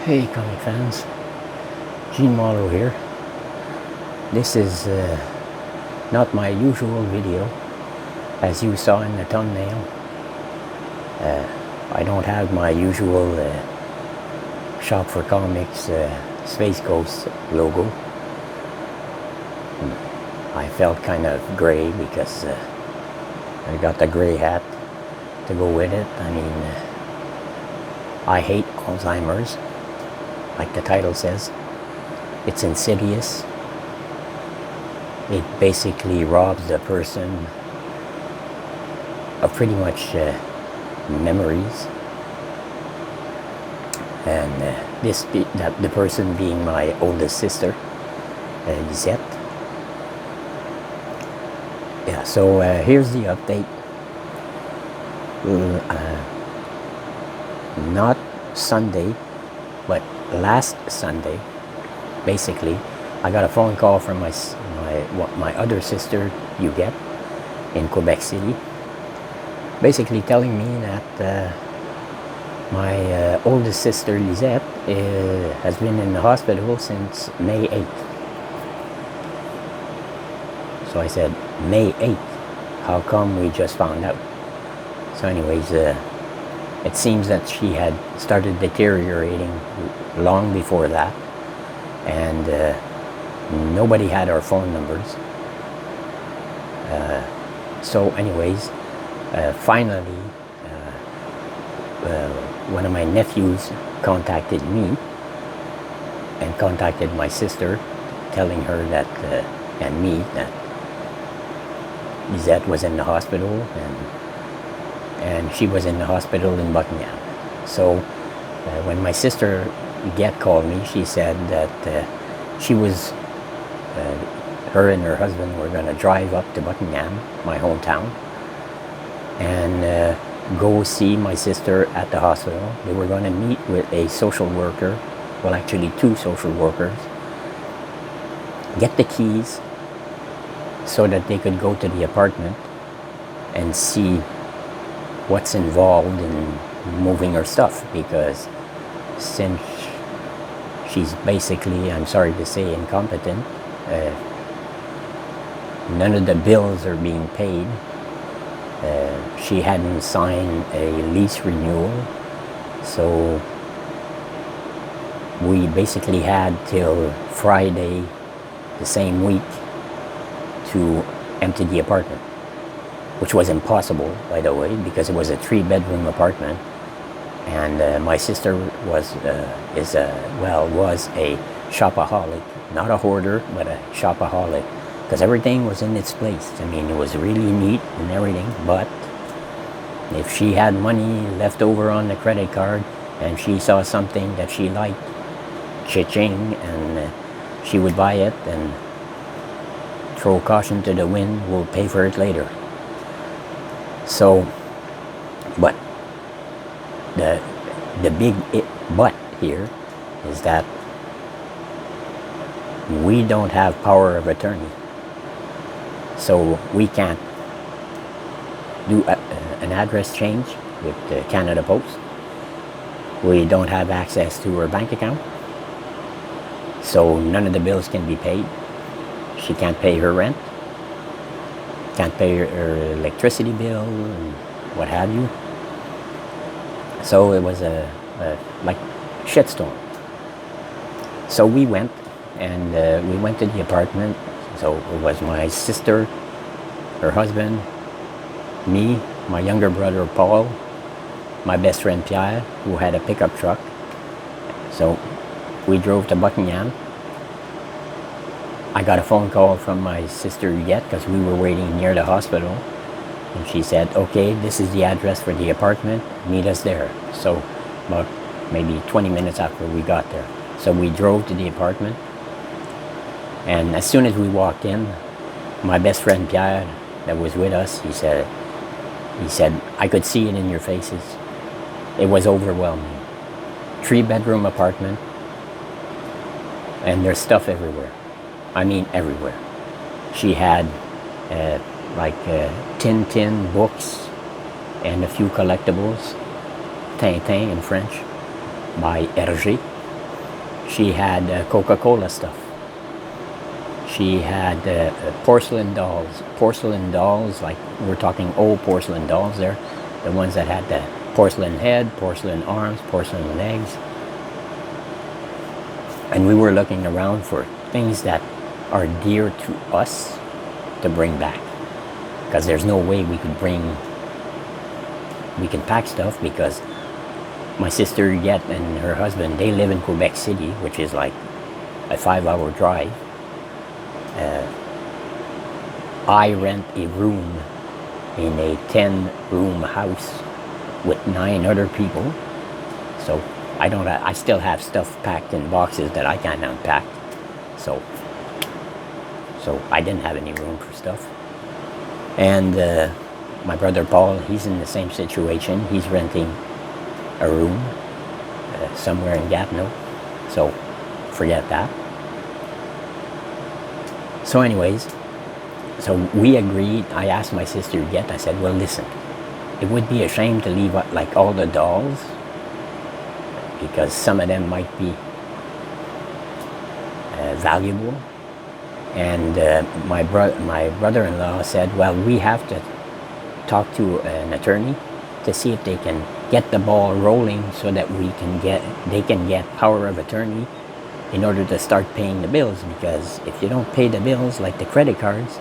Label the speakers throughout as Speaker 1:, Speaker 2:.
Speaker 1: Hey comic fans, Gene Marlowe here. This is not my usual video, as you saw in the thumbnail. I don't have my usual Shop for Comics Space Ghost logo. I felt kind of gray because I got the gray hat to go with it. I mean, I hate Alzheimer's, like the title says. It's insidious. It basically robs the person of pretty much memories. And the person being my oldest sister, Lisette. Yeah, so here's the update. Not Sunday, but last Sunday, basically, I got a phone call from my other sister, Huguette, in Quebec City, basically telling me that my oldest sister, Lisette, has been in the hospital since May 8th. So I said, May 8th? How come we just found out? So anyways, it seems that she had started deteriorating long before that, and nobody had our phone numbers. So anyways, finally, one of my nephews contacted me and contacted my sister, telling her that, and me, that Lisette was in the hospital, and she was in the hospital in Buckingham. So when my sister Huguette called me, she said that her and her husband were going to drive up to Buckingham, my hometown, and go see my sister at the hospital. They were going to meet with a social worker, well actually two social workers, get the keys so that they could go to the apartment and see what's involved in moving her stuff, because since she's basically, I'm sorry to say, incompetent, none of the bills are being paid. She hadn't signed a lease renewal, so we basically had till Friday the same week to empty the apartment, which was impossible, by the way, because it was a 3-bedroom apartment, and my sister was a shopaholic, not a hoarder, but a shopaholic, because everything was in its place. I mean, it was really neat and everything, but if she had money left over on the credit card and she saw something that she liked, cha-ching, and she would buy it and throw caution to the wind, we'll pay for it later. So, but the big but here is that we don't have power of attorney. So we can't do an address change with Canada Post. We don't have access to her bank account. So none of the bills can be paid. She can't pay her rent, can't pay her electricity bill, and what have you. So it was a like shitstorm. So we went, and we went to the apartment. So it was my sister, her husband, me, my younger brother Paul, my best friend Pierre, who had a pickup truck. So we drove to Buckingham. I got a phone call from my sister Huguette, because we were waiting near the hospital, and she said, okay, this is the address for the apartment, meet us there. So about maybe 20 minutes after we got there. So we drove to the apartment, and as soon as we walked in, my best friend Pierre that was with us, he said, I could see it in your faces. It was overwhelming. 3-bedroom apartment, and there's stuff everywhere. I mean everywhere. She had Tintin books and a few collectibles, Tintin in French, by Hergé. She had Coca-Cola stuff. She had porcelain dolls, like we're talking old porcelain dolls there, the ones that had the porcelain head, porcelain arms, porcelain legs. And we were looking around for things that are dear to us to bring back. Because there's no way we can pack stuff, because my sister Yet and her husband, they live in Quebec City, which is like a 5-hour drive. I rent a room in a 10-room house with 9 other people. So I still have stuff packed in boxes that I can't unpack. So I didn't have any room for stuff. And my brother Paul, he's in the same situation. He's renting a room somewhere in Gatineau. So forget that. So anyways, so we agreed. I asked my sister Yet, I said, well, listen, it would be a shame to leave like all the dolls, because some of them might be valuable. And my brother-in-law said, well, we have to talk to an attorney to see if they can get the ball rolling so that they can get power of attorney in order to start paying the bills. Because if you don't pay the bills, like the credit cards,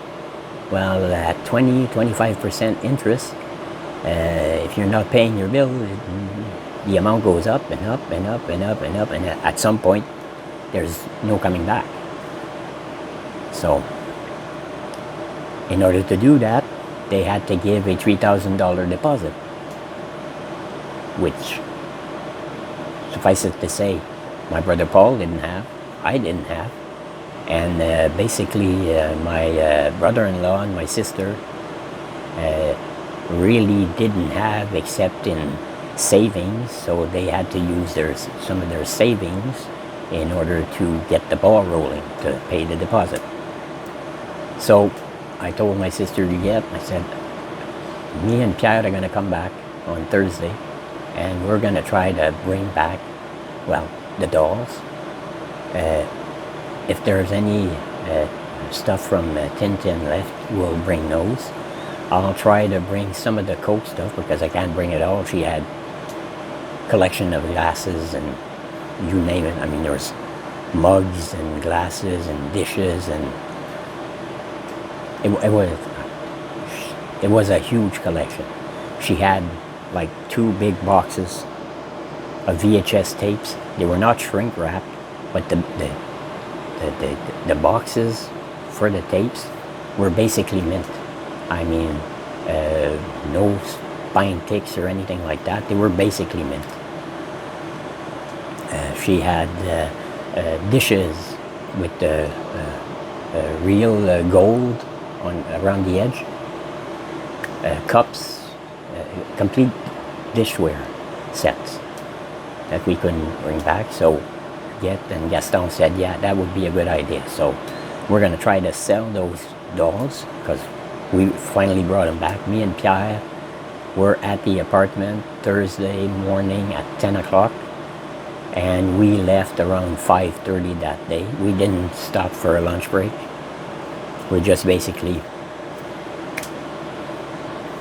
Speaker 1: well, at 20-25% interest, if you're not paying your bill, the amount goes up and up and up and up and up, and at some point there's no coming back. So in order to do that, they had to give a $3,000 deposit, which, suffice it to say, my brother Paul didn't have, I didn't have, and basically my brother-in-law and my sister really didn't have, except in savings. So they had to use some of their savings in order to get the ball rolling, to pay the deposit. So I told my sister Yet, I said, me and Pierre are going to come back on Thursday, and we're going to try to bring back, well, the dolls. If there's any stuff from Tintin left, we'll bring those. I'll try to bring some of the Coke stuff, because I can't bring it all. She had a collection of glasses and you name it. I mean, there was mugs and glasses and dishes, and it was a huge collection. She had like 2 big boxes of VHS tapes. They were not shrink wrapped, but the boxes for the tapes were basically mint. I mean, no spine ticks or anything like that. They were basically mint. She had dishes with the real gold around the edge, cups, complete dishware sets that we couldn't bring back. So Yet and Gaston said, yeah, that would be a good idea. So we're going to try to sell those dolls, because we finally brought them back. Me and Pierre were at the apartment Thursday morning at 10 o'clock, and we left around 5:30 that day. We didn't stop for a lunch break. We just basically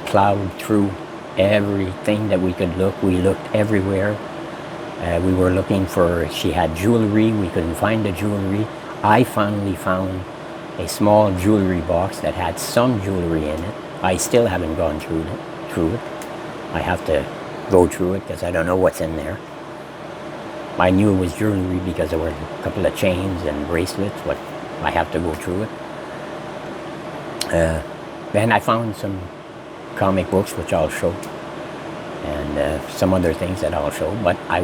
Speaker 1: plowed through everything that we could look. We looked everywhere. We were looking for, she had jewelry. We couldn't find the jewelry. I finally found a small jewelry box that had some jewelry in it. I still haven't gone through it. I have to go through it, because I don't know what's in there. I knew it was jewelry because there were a couple of chains and bracelets, but I have to go through it. Then I found some comic books, which I'll show, and some other things that I'll show. But I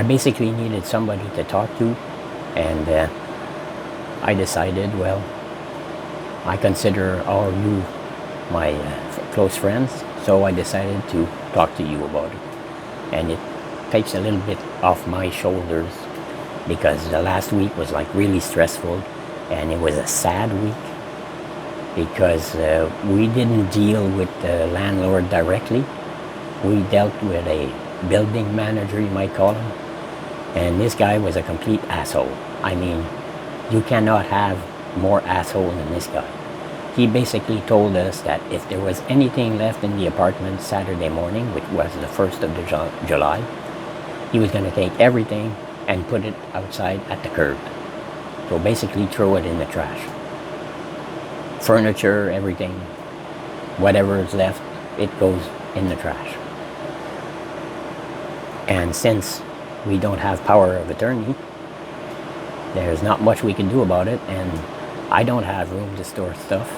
Speaker 1: basically needed somebody to talk to, and I decided, well, I consider all of you my close friends, so I decided to talk to you about it. And it takes a little bit off my shoulders, because the last week was like really stressful, and it was a sad week, because we didn't deal with the landlord directly. We dealt with a building manager, you might call him. And this guy was a complete asshole. I mean, you cannot have more asshole than this guy. He basically told us that if there was anything left in the apartment Saturday morning, which was the 1st of July, he was going to take everything and put it outside at the curb. So basically throw it in the trash. Furniture, everything, whatever is left, it goes in the trash. And since we don't have power of attorney, there's not much we can do about it, and I don't have room to store stuff.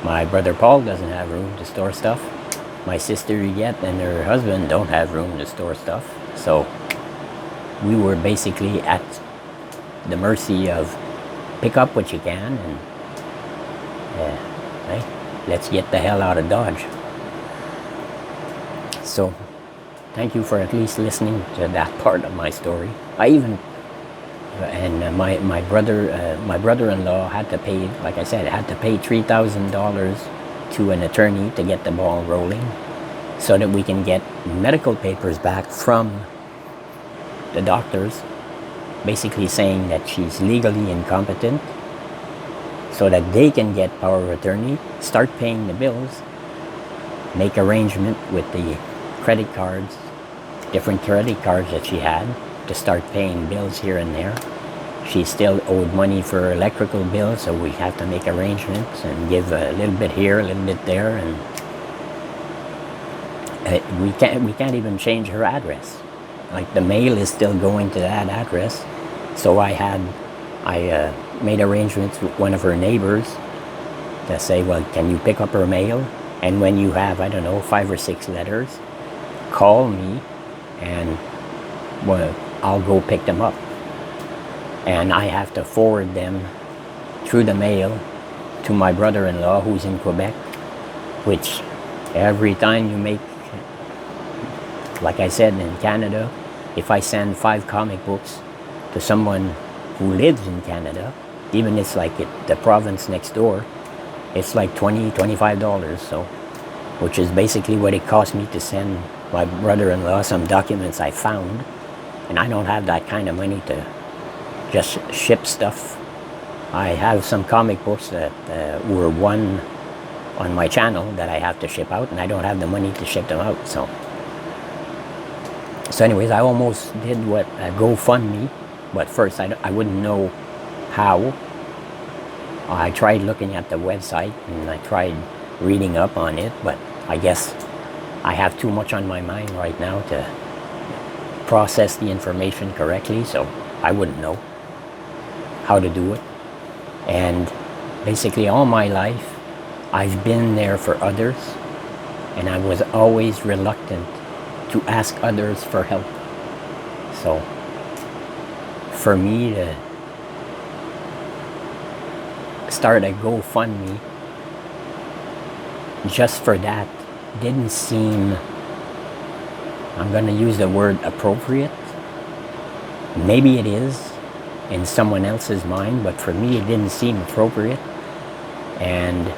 Speaker 1: My brother Paul doesn't have room to store stuff. My sister Yvette and her husband don't have room to store stuff. So we were basically at the mercy of pick up what you can and let's get the hell out of Dodge. So thank you for at least listening to that part of my story. My brother-in-law had to pay, like I said, had to pay $3,000 to an attorney to get the ball rolling, so that we can get medical papers back from the doctors, basically saying that she's legally incompetent, so that they can get power of attorney, start paying the bills, make arrangement with the credit cards, different credit cards that she had, to start paying bills here and there. She still owed money for electrical bills, so we have to make arrangements and give a little bit here, a little bit there, and we can't even change her address. Like, the mail is still going to that address. So I made arrangements with one of her neighbors to say, well, can you pick up her mail? And when you have, I don't know, 5 or 6 letters, call me and, well, I'll go pick them up. And I have to forward them through the mail to my brother-in-law, who's in Quebec, which every time you make, like I said, in Canada, if I send 5 comic books to someone who lives in Canada, even it's like the province next door, it's like $20, $25, so, which is basically what it cost me to send my brother-in-law some documents I found. And I don't have that kind of money to just ship stuff. I have some comic books that were won on my channel that I have to ship out, and I don't have the money to ship them out. So anyways, I almost did what GoFundMe, but first I wouldn't know how. I tried looking at the website and I tried reading up on it, but I guess I have too much on my mind right now to process the information correctly, so I wouldn't know how to do it. And basically all my life I've been there for others, and I was always reluctant to ask others for help. So for me to start a GoFundMe just for that didn't seem, I'm going to use the word appropriate. Maybe it is in someone else's mind, but for me it didn't seem appropriate. And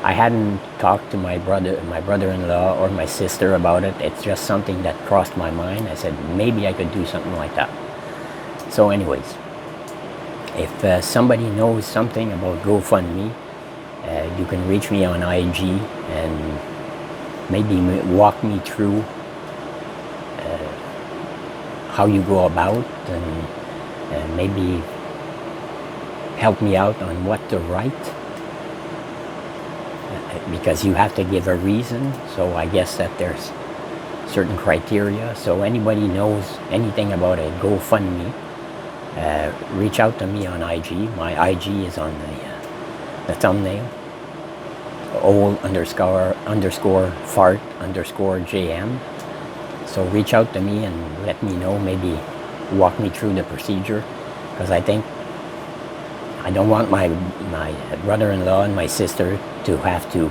Speaker 1: I hadn't talked to my brother-in-law or my sister about it. It's just something that crossed my mind. I said, maybe I could do something like that. So anyways, if somebody knows something about GoFundMe, you can reach me on IG and maybe walk me through how you go about, and maybe help me out on what to write, because you have to give a reason. So I guess that there's certain criteria. So anybody knows anything about a GoFundMe, reach out to me on IG. My IG is on the thumbnail. old_fart_jm. So reach out to me and let me know, maybe walk me through the procedure, because I think I don't want my brother-in-law and my sister to have to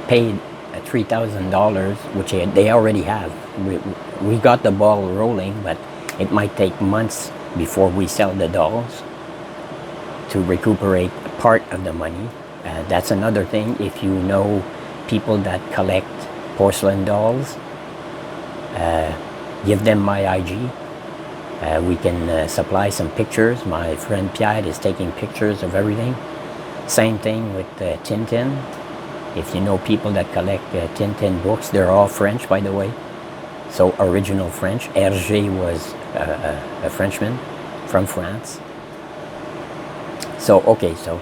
Speaker 1: pay $3,000, which they already have. We got the ball rolling, but it might take months before we sell the dolls to recuperate part of the money. That's another thing. If you know people that collect porcelain dolls, give them my IG. We can supply some pictures. My friend Pierre is taking pictures of everything. Same thing with Tintin. If you know people that collect Tintin books, they're all French, by the way. So original French. Hergé was a Frenchman from France. So okay, so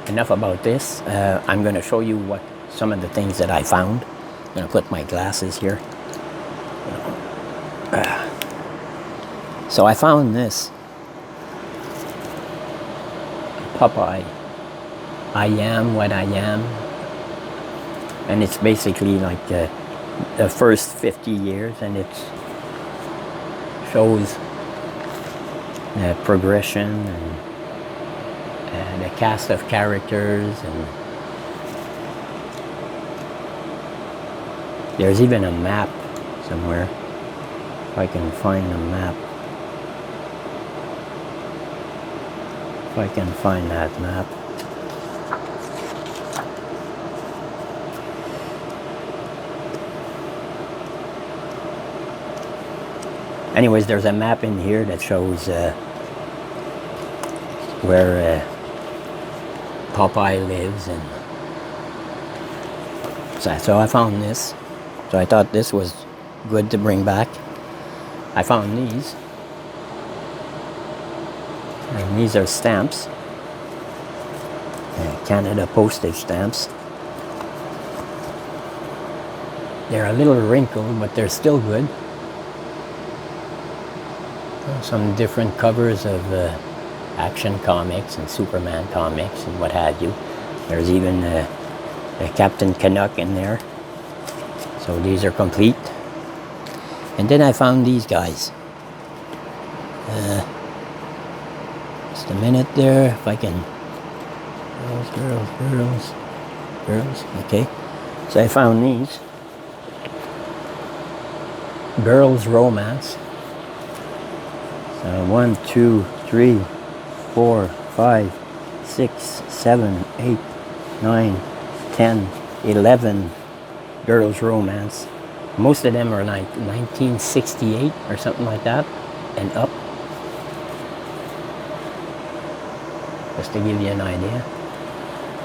Speaker 1: enough about this. I'm going to show you what some of the things that I found. I'm going to put my glasses here. So I found this Popeye. I am what I am. And it's basically like the first 50 years, and it shows progression and a cast of characters, and there's even a map somewhere, if I can find the map. If I can find that map. Anyways, there's a map in here that shows where Popeye lives, and so I found this. So I thought this was good to bring back. I found these. And these are stamps. Canada postage stamps. They're a little wrinkled, but they're still good. Some different covers of Action Comics and Superman comics and what have you. There's even a Captain Canuck in there. So these are complete. And then I found these guys. Just a minute there, if I can. Girls. Okay. So I found these. Girls Romance. 1, 2, 3, 4, 5, 6, 7, 8, 9, 10, 11 Girls Romance. Most of them are like 1968 or something like that and up. Just to give you an idea.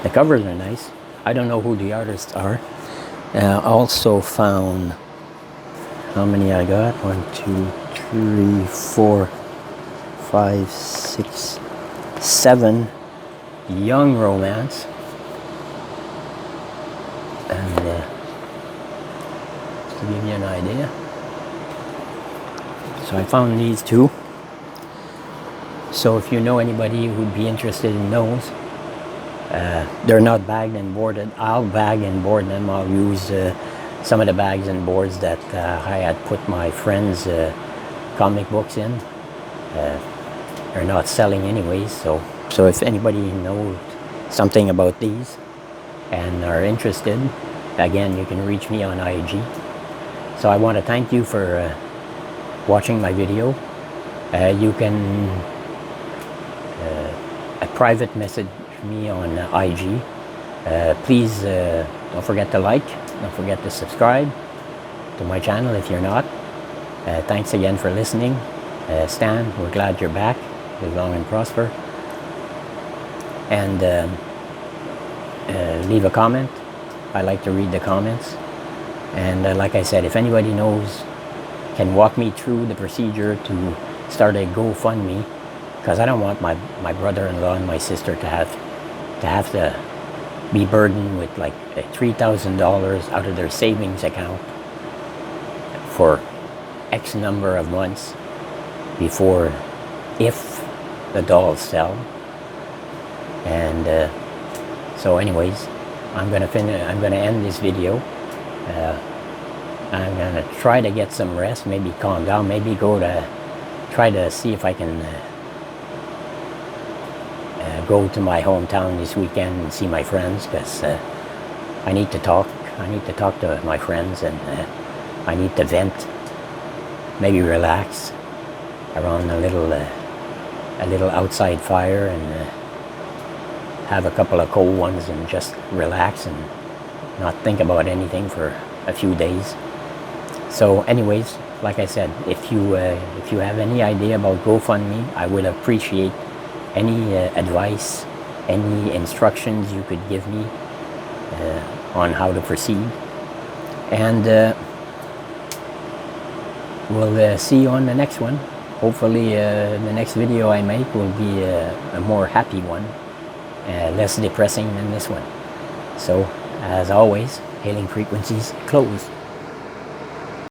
Speaker 1: The covers are nice. I don't know who the artists are. Also found, how many I got? 1, 2, 3, 4, 5, 6, 7 Young Romance. And just to give you an idea. So I found these two. So if you know anybody who'd be interested in those, they're not bagged and boarded. I'll bag and board them. I'll use some of the bags and boards that I had put my friends' comic books in. They're not selling anyways, so if anybody knows something about these and are interested, again, you can reach me on IG. So I want to thank you for watching my video. You can a private message me on IG. Please don't forget to like, don't forget to subscribe to my channel if you're not. Thanks again for listening. Stan, we're glad you're back. Live long and prosper. And leave a comment. I like to read the comments. And like I said, if anybody knows, can walk me through the procedure to start a GoFundMe, because I don't want my brother-in-law and my sister to have to be burdened with like $3,000 out of their savings account for X number of months before, if the dolls sell. And so anyways, I'm gonna end this video. I'm gonna try to get some rest, maybe calm down, maybe try to see if I can go to my hometown this weekend and see my friends, because I need to talk. I need to talk to my friends, and I need to vent, maybe relax around a little outside fire, and have a couple of cold ones and just relax and not think about anything for a few days. So anyways, like I said, if you have any idea about GoFundMe, I would appreciate any advice, any instructions you could give me on how to proceed. And we'll see you on the next one. Hopefully the next video I make will be a more happy one, less depressing than this one. So, as always, Hailing Frequencies closed.